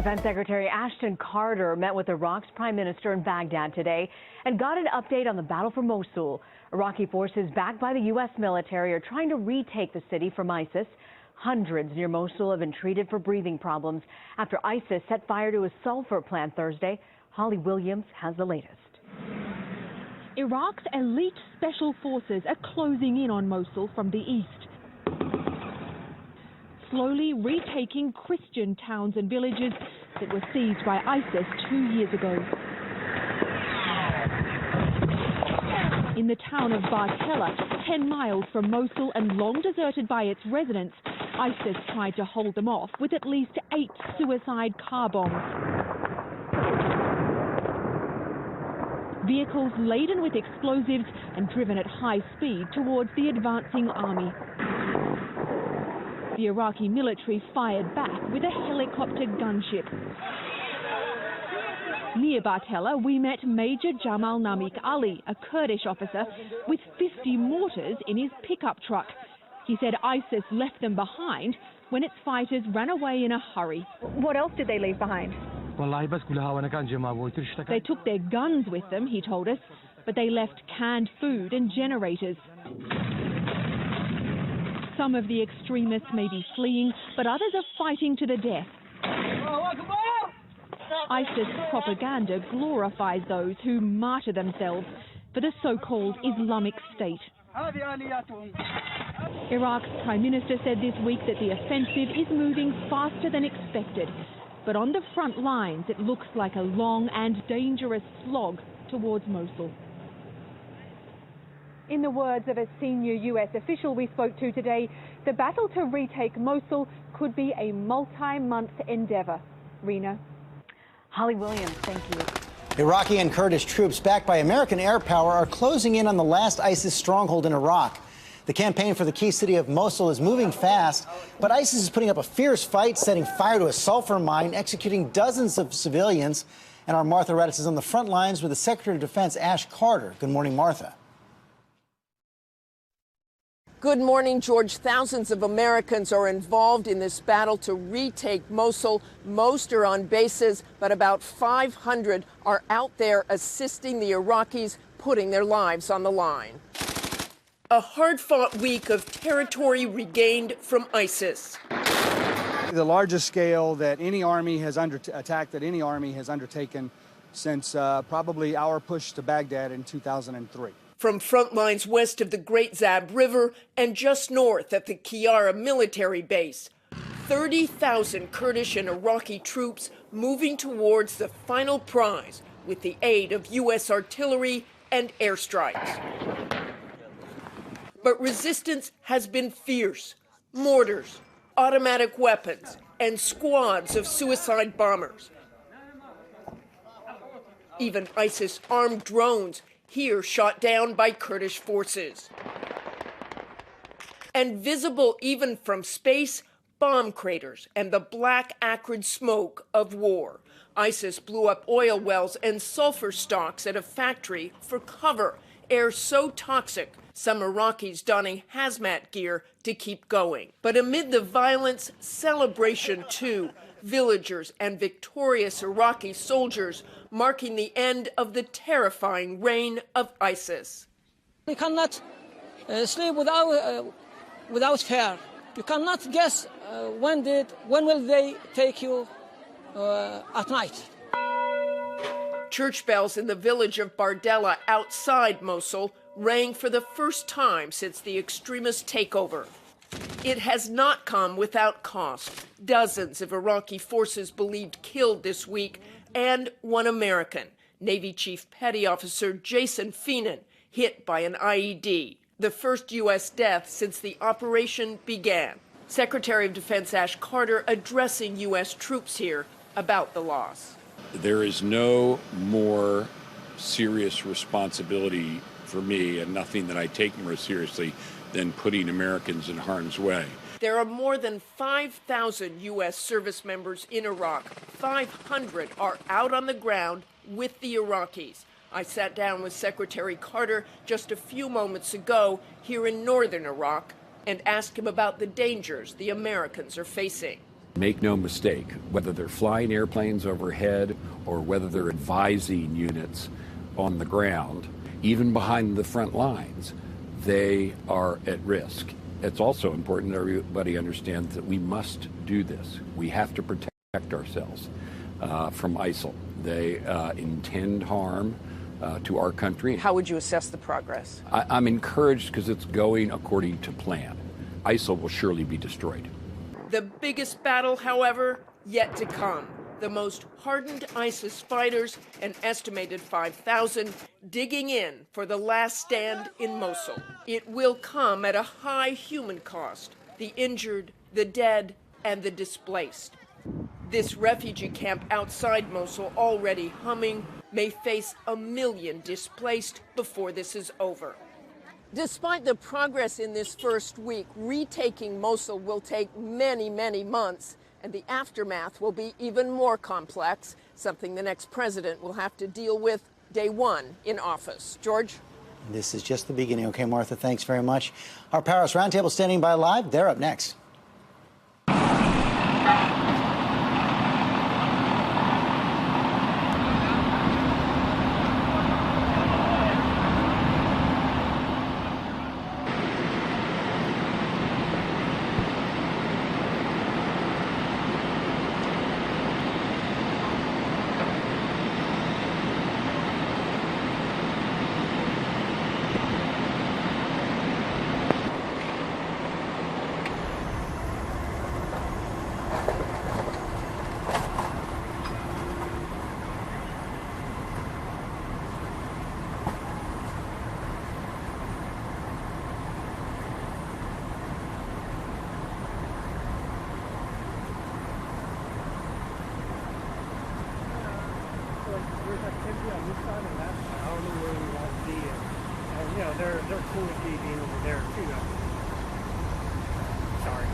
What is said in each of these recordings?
Defense Secretary Ashton Carter met with Iraq's prime minister in Baghdad today and got an update on the battle for Mosul. Iraqi forces backed by the U.S. military are trying to retake the city from ISIS. Hundreds near Mosul have been treated for breathing problems after ISIS set fire to a sulfur plant Thursday. Holly Williams has the latest. Iraq's elite special forces are closing in on Mosul from the east, slowly retaking Christian towns and villages that were seized by ISIS 2 years ago. In the town of Bartella, 10 miles from Mosul and long deserted by its residents, ISIS tried to hold them off with at least 8 suicide car bombs. Vehicles laden with explosives and driven at high speed towards the advancing army. The Iraqi military fired back with a helicopter gunship. Near Bartella, we met Major Jamal Namik Ali, a Kurdish officer, with 50 mortars in his pickup truck. He said ISIS left them behind when its fighters ran away in a hurry. What else did they leave behind? They took their guns with them, he told us, but they left canned food and generators. Some of the extremists may be fleeing, but others are fighting to the death. ISIS propaganda glorifies those who martyr themselves for the so-called Islamic State. Iraq's Prime Minister said this week that the offensive is moving faster than expected. But on the front lines, it looks like a long and dangerous slog towards Mosul. In the words of a senior U.S. official we spoke to today, the battle to retake Mosul could be a multi-month endeavor. Rena. Holly Williams, thank you. Iraqi and Kurdish troops backed by American air power are closing in on the last ISIS stronghold in Iraq. The campaign for the key city of Mosul is moving fast, but ISIS is putting up a fierce fight, setting fire to a sulfur mine, executing dozens of civilians. And our Martha Redis is on the front lines with the Secretary of Defense, Ash Carter. Good morning, Martha. Good morning, George. Thousands of Americans are involved in this battle to retake Mosul. Most are on bases, but about 500 are out there assisting the Iraqis, putting their lives on the line. A hard-fought week of territory regained from ISIS. The largest scale that any army has undertaken since probably our push to Baghdad in 2003. From front lines west of the Great Zab River and just north at the Kiara military base, 30,000 Kurdish and Iraqi troops moving towards the final prize with the aid of U.S. artillery and airstrikes. But resistance has been fierce. Mortars, automatic weapons, and squads of suicide bombers. Even ISIS armed drones here shot down by Kurdish forces. And visible even from space, bomb craters and the black acrid smoke of war. ISIS blew up oil wells and sulfur stocks at a factory for cover. Air so toxic, some Iraqis donning hazmat gear to keep going. But amid the violence, celebration too. Villagers and victorious Iraqi soldiers marking the end of the terrifying reign of ISIS. You cannot sleep without fear. You cannot guess when will they take you at night. Church bells in the village of Bardella outside Mosul rang for the first time since the extremist takeover. It has not come without cost. Dozens of Iraqi forces believed killed this week, and one American, Navy Chief Petty Officer Jason Feenan, hit by an IED, the first U.S. death since the operation began. Secretary of Defense Ash Carter addressing U.S. troops here about the loss. There is no more serious responsibility for me, and nothing that I take more seriously than putting Americans in harm's way. There are more than 5,000 U.S. service members in Iraq. 500 are out on the ground with the Iraqis. I sat down with Secretary Carter just a few moments ago here in northern Iraq and asked him about the dangers the Americans are facing. Make no mistake, whether they're flying airplanes overhead or whether they're advising units on the ground, even behind the front lines, they are at risk. It's also important that everybody understands that we must do this. We have to protect ourselves from ISIL. They intend harm to our country. How would you assess the progress? I'm encouraged because it's going according to plan. ISIL will surely be destroyed. The biggest battle, however, yet to come. The most hardened ISIS fighters, an estimated 5,000, digging in for the last stand in Mosul. It will come at a high human cost. The injured, the dead, and the displaced. This refugee camp outside Mosul, already humming, may face 1 million displaced before this is over. Despite the progress in this first week, retaking Mosul will take many, many months, and the aftermath will be even more complex, something the next president will have to deal with day one in office. George? This is just the beginning. Okay, Martha, thanks very much. Our Paris Roundtable standing by live. They're up next. They're cool with me being over there too. Sorry.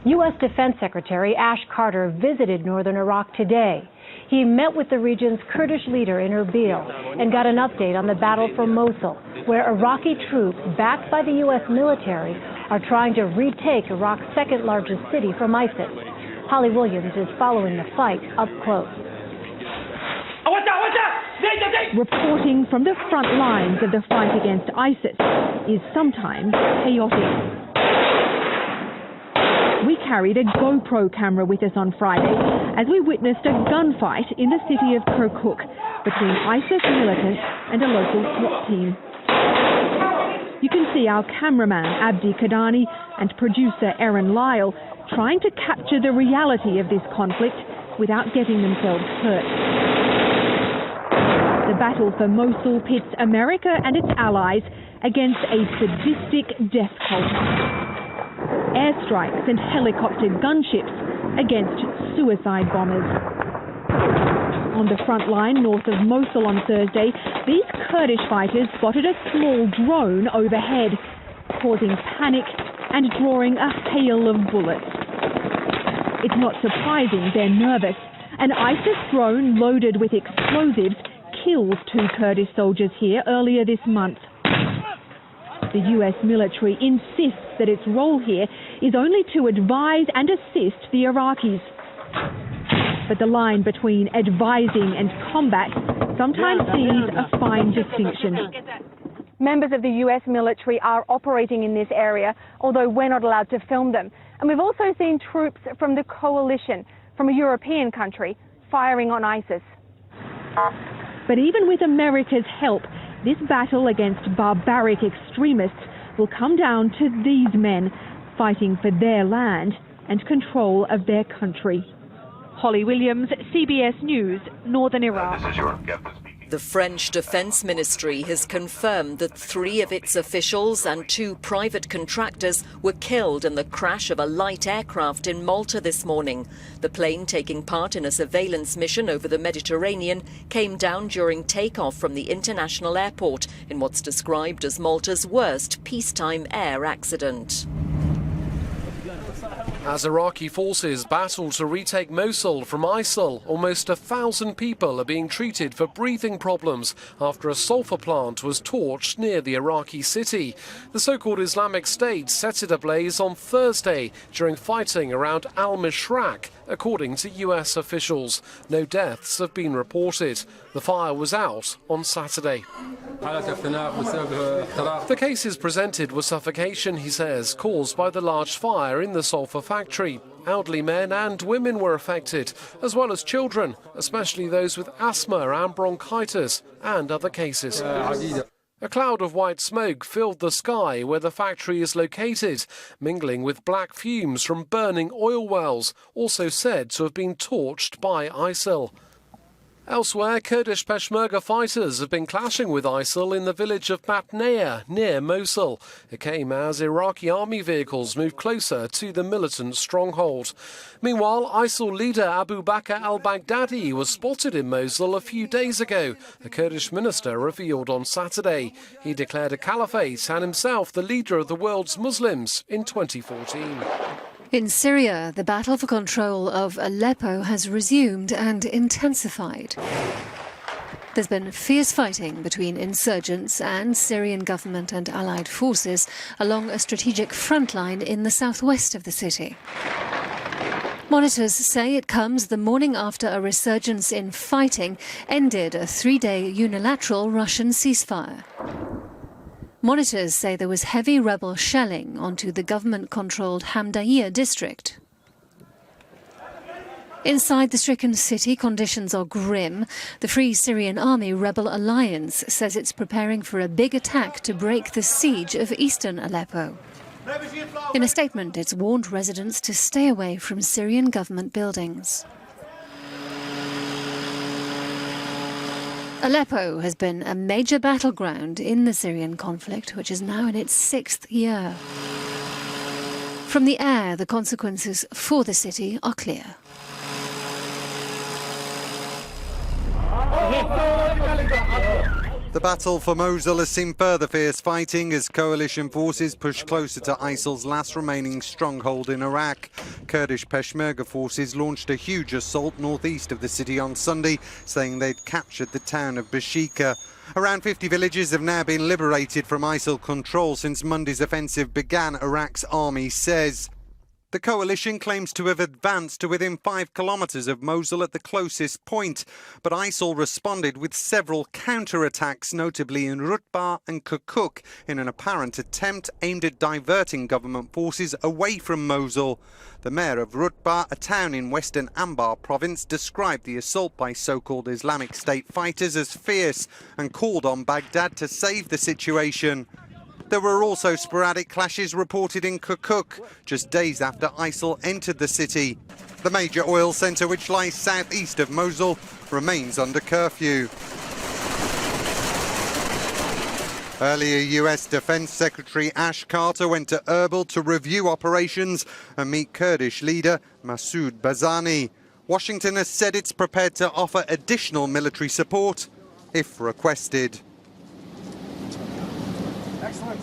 U.S. Defense Secretary Ash Carter visited northern Iraq today. He met with the region's Kurdish leader in Erbil and got an update on the battle for Mosul, where Iraqi troops backed by the U.S. military are trying to retake Iraq's second largest city from ISIS. Holly Williams is following the fight up close. Reporting from the front lines of the fight against ISIS is sometimes chaotic. We carried a GoPro camera with us on Friday as we witnessed a gunfight in the city of Kirkuk between ISIS militants and a local SWAT team. You can see our cameraman Abdi Kadani and producer Erin Lyle trying to capture the reality of this conflict without getting themselves hurt. The battle for Mosul pits America and its allies against a sadistic death cult. Airstrikes and helicopter gunships against suicide bombers. On the front line north of Mosul on Thursday, these Kurdish fighters spotted a small drone overhead. causing panic and drawing a hail of bullets. It's not surprising they're nervous. An ISIS drone loaded with explosives killed 2 Kurdish soldiers here earlier this month. The US military insists that its role here is only to advise and assist the Iraqis. But the line between advising and combat sometimes sees a fine distinction. Members of the US military are operating in this area, although we're not allowed to film them. And we've also seen troops from the coalition, from a European country, firing on ISIS. But even with America's help, this battle against barbaric extremists will come down to these men fighting for their land and control of their country. Holly Williams, CBS News, Northern Iraq. The French Defence Ministry has confirmed that 3 of its officials and 2 private contractors were killed in the crash of a light aircraft in Malta this morning. The plane, taking part in a surveillance mission over the Mediterranean, came down during takeoff from the international airport in what's described as Malta's worst peacetime air accident. As Iraqi forces battle to retake Mosul from ISIL, almost 1,000 people are being treated for breathing problems after a sulfur plant was torched near the Iraqi city. The so-called Islamic State set it ablaze on Thursday during fighting around Al-Mishraq, according to US officials. No deaths have been reported. The fire was out on Saturday. The cases presented were suffocation, he says, caused by the large fire in the sulfur factory. Elderly men and women were affected, as well as children, especially those with asthma and bronchitis, and other cases. A cloud of white smoke filled the sky where the factory is located, mingling with black fumes from burning oil wells, also said to have been torched by ISIL. Elsewhere, Kurdish Peshmerga fighters have been clashing with ISIL in the village of Batnea, near Mosul. It came as Iraqi army vehicles moved closer to the militant stronghold. Meanwhile, ISIL leader Abu Bakr al-Baghdadi was spotted in Mosul a few days ago, the Kurdish minister revealed on Saturday. He declared a caliphate and himself the leader of the world's Muslims in 2014. In Syria, the battle for control of Aleppo has resumed and intensified. There's been fierce fighting between insurgents and Syrian government and allied forces along a strategic front line in the southwest of the city. Monitors say it comes the morning after a resurgence in fighting ended a 3-day unilateral Russian ceasefire. Monitors say there was heavy rebel shelling onto the government-controlled Hamdayeh district. Inside the stricken city, conditions are grim. The Free Syrian Army Rebel Alliance says it's preparing for a big attack to break the siege of eastern Aleppo. In a statement, it's warned residents to stay away from Syrian government buildings. Aleppo has been a major battleground in the Syrian conflict, which is now in its 6th year. From the air, the consequences for the city are clear. The battle for Mosul has seen further fierce fighting as coalition forces push closer to ISIL's last remaining stronghold in Iraq. Kurdish Peshmerga forces launched a huge assault northeast of the city on Sunday, saying they'd captured the town of Bashika. Around 50 villages have now been liberated from ISIL control since Monday's offensive began, Iraq's army says. The coalition claims to have advanced to within 5 kilometres of Mosul at the closest point, but ISIL responded with several counterattacks, notably in Rutbah and Kirkuk, in an apparent attempt aimed at diverting government forces away from Mosul. The mayor of Rutbah, a town in western Anbar province, described the assault by so-called Islamic State fighters as fierce and called on Baghdad to save the situation. There were also sporadic clashes reported in Kirkuk, just days after ISIL entered the city. The major oil centre, which lies southeast of Mosul, remains under curfew. Earlier, US Defence Secretary Ash Carter went to Erbil to review operations and meet Kurdish leader Masoud Barzani. Washington has said it's prepared to offer additional military support if requested. Excellent.